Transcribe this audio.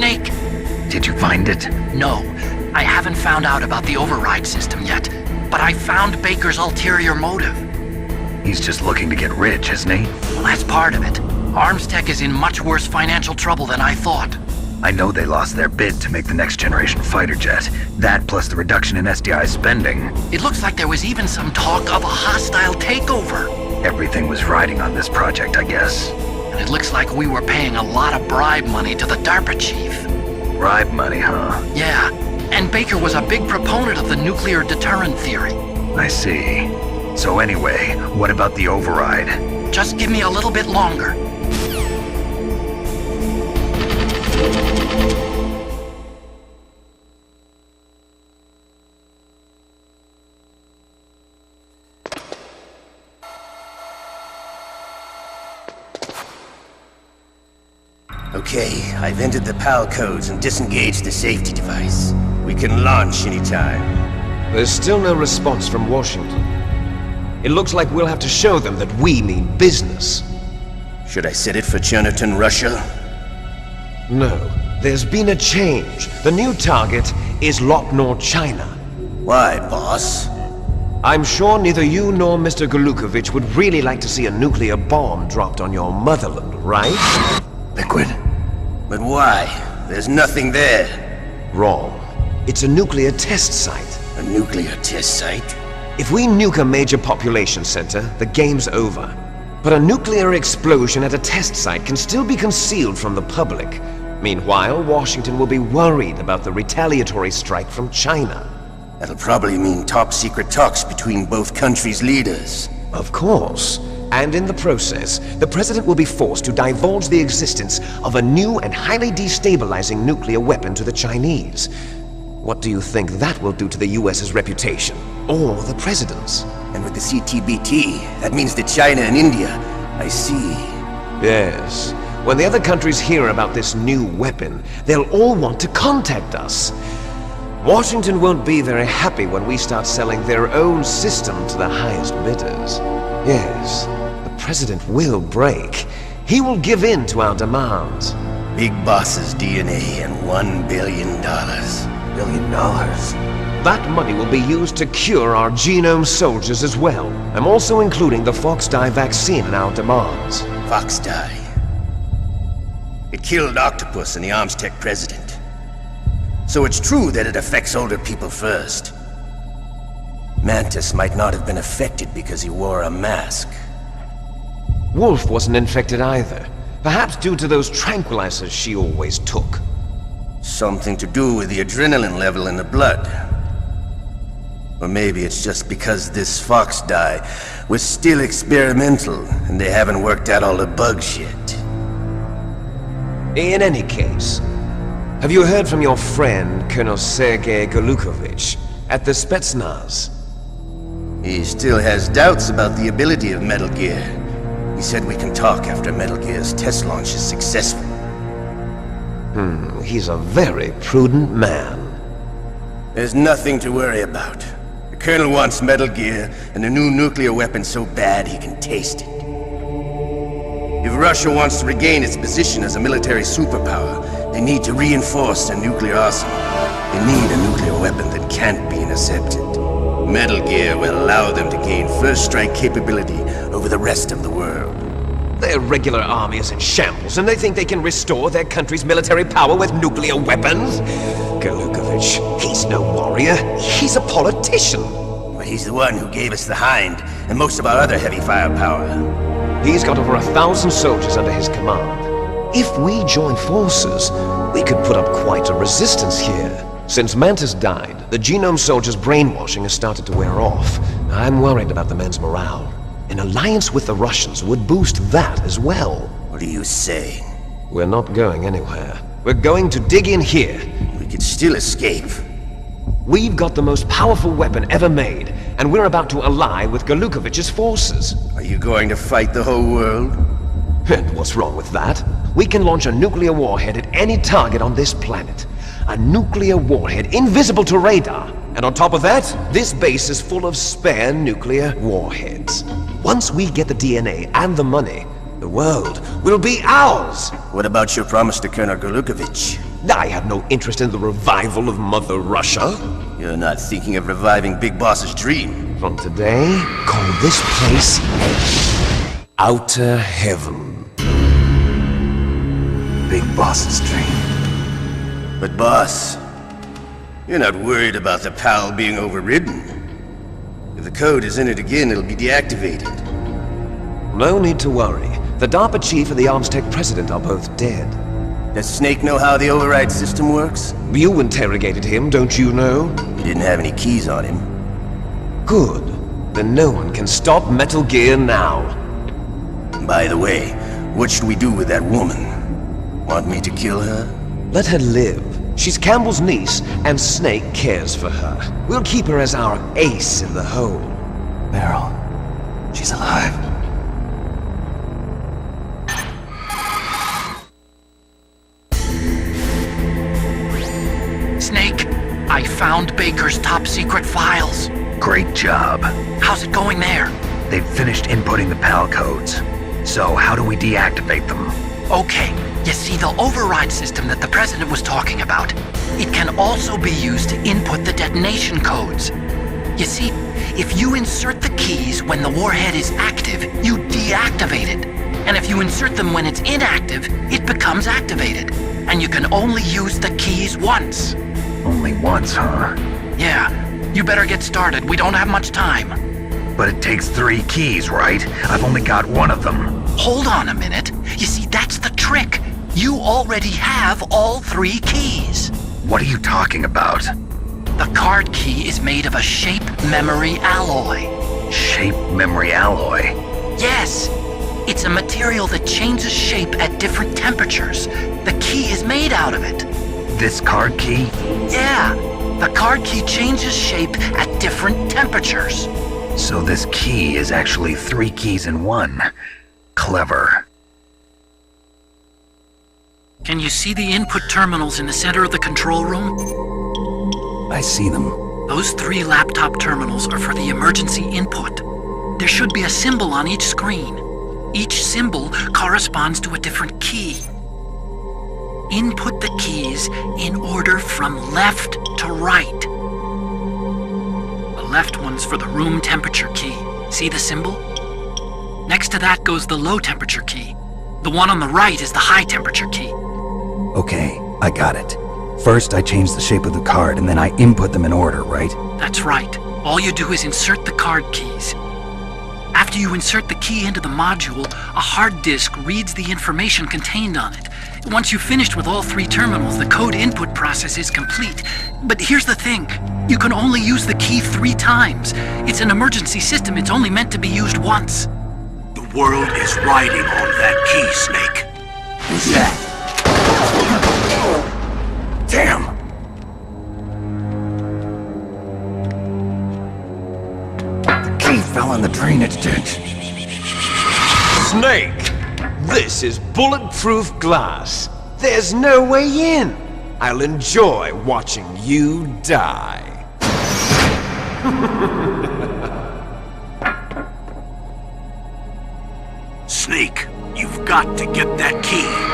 snake. Did you find it? No, I haven't found out about the override system yet, but I found Baker's ulterior motive. He's just looking to get rich, isn't he? Well, that's part of it. Armstech is in much worse financial trouble than I thought. I know they lost their bid to make the next generation fighter jet. That plus the reduction in SDI spending. It looks like there was even some talk of a hostile takeover. Everything was riding on this project, I guess. And it looks like we were paying a lot of bribe money to the DARPA chief. Bribe money, huh? Yeah, and Baker was a big proponent of the nuclear deterrent theory. I see. So anyway, what about the override? Just give me a little bit longer. Okay, I've entered the PAL codes and disengaged the safety device. We can launch anytime. There's still no response from Washington. It looks like we'll have to show them that we mean business. Should I set it for Cherniton, Russia? No, there's been a change. The new target is Lopnor, China. Why, boss? I'm sure neither you nor Mr. Golukovich would really like to see a nuclear bomb dropped on your motherland, right? Liquid. But why? There's nothing there. Wrong. It's a nuclear test site. A nuclear test site? If we nuke a major population center, the game's over. But a nuclear explosion at a test site can still be concealed from the public. Meanwhile, Washington will be worried about the retaliatory strike from China. That'll probably mean top-secret talks between both countries' leaders. Of course. And in the process, the President will be forced to divulge the existence of a new and highly destabilizing nuclear weapon to the Chinese. What do you think that will do to the US's reputation? Or the President's? And with the CTBT, that means that China and India. I see. Yes. When the other countries hear about this new weapon, they'll all want to contact us. Washington won't be very happy when we start selling their own system to the highest bidders. Yes, the President will break. He will give in to our demands. Big boss's DNA and $1 billion. $1 billion? That money will be used to cure our genome soldiers as well. I'm also including the Fox-Die vaccine in our demands. Fox-Die? It killed Octopus and the Armstech President. So it's true that it affects older people first. Mantis might not have been affected because he wore a mask. Wolf wasn't infected either. Perhaps due to those tranquilizers she always took. Something to do with the adrenaline level in the blood. Or maybe it's just because this Fox-Die was still experimental and they haven't worked out all the bugs yet. In any case, have you heard from your friend, Colonel Sergei Golukovich, at the Spetsnaz? He still has doubts about the ability of Metal Gear. He said we can talk after Metal Gear's test launch is successful. He's a very prudent man. There's nothing to worry about. The Colonel wants Metal Gear and a new nuclear weapon so bad he can taste it. If Russia wants to regain its position as a military superpower, they need to reinforce their nuclear arsenal. They need a nuclear weapon that can't be intercepted. Metal Gear will allow them to gain first strike capability over the rest of the world. Their regular army is in shambles, and they think they can restore their country's military power with nuclear weapons? Golukovich, he's no warrior. He's a politician. But he's the one who gave us the Hind and most of our other heavy firepower. He's got over 1,000 soldiers under his command. If we join forces, we could put up quite a resistance here. Since Mantis died, the genome soldiers' brainwashing has started to wear off. I'm worried about the men's morale. An alliance with the Russians would boost that as well. What are you saying? We're not going anywhere. We're going to dig in here. We could still escape. We've got the most powerful weapon ever made, and we're about to ally with Golukovich's forces. Are you going to fight the whole world? And what's wrong with that? We can launch a nuclear warhead at any target on this planet. A nuclear warhead invisible to radar. And on top of that, this base is full of spare nuclear warheads. Once we get the DNA and the money, the world will be ours! What about your promise to Colonel Golukovich? I have no interest in the revival of Mother Russia. You're not thinking of reviving Big Boss's dream. From today, call this place Outer Heaven. Big Boss's dream. But boss, you're not worried about the PAL being overridden. If the code is in it again, it'll be deactivated. No need to worry. The DARPA chief and the Armstech president are both dead. Does Snake know how the override system works? You interrogated him, don't you know? He didn't have any keys on him. Good. Then no one can stop Metal Gear now. By the way, what should we do with that woman? Want me to kill her? Let her live. She's Campbell's niece, and Snake cares for her. We'll keep her as our ace in the hole. Meryl, she's alive. Snake, I found Baker's top secret files. Great job. How's it going there? They've finished inputting the PAL codes. So how do we deactivate them? Okay, you see the override system that the President was talking about. It can also be used to input the detonation codes. You see, if you insert the keys when the warhead is active, you deactivate it. And if you insert them when it's inactive, it becomes activated. And you can only use the keys once. Only once, huh? Yeah, you better get started. We don't have much time. But it takes 3 keys, right? I've only got 1 of them. Hold on a minute. You see, that's the trick. You already have all 3 keys. What are you talking about? The card key is made of a shape memory alloy. Shape memory alloy? Yes. It's a material that changes shape at different temperatures. The key is made out of it. This card key? Yeah. The card key changes shape at different temperatures. So this key is actually 3 keys in 1. Clever. Can you see the input terminals in the center of the control room? I see them. Those 3 laptop terminals are for the emergency input. There should be a symbol on each screen. Each symbol corresponds to a different key. Input the keys in order from left to right. The left one's for the room temperature key. See the symbol? Next to that goes the low temperature key. The one on the right is the high temperature key. Okay, I got it. First, I change the shape of the card, and then I input them in order, right? That's right. All you do is insert the card keys. After you insert the key into the module, a hard disk reads the information contained on it. Once you've finished with all 3 terminals, the code input process is complete. But here's the thing. You can only use the key 3 times. It's an emergency system. It's only meant to be used once. The world is riding on that key, Snake. Who's that? Damn! The key fell in the drainage ditch. Snake! This is bulletproof glass. There's no way in. I'll enjoy watching you die. Snake, you've got to get that key.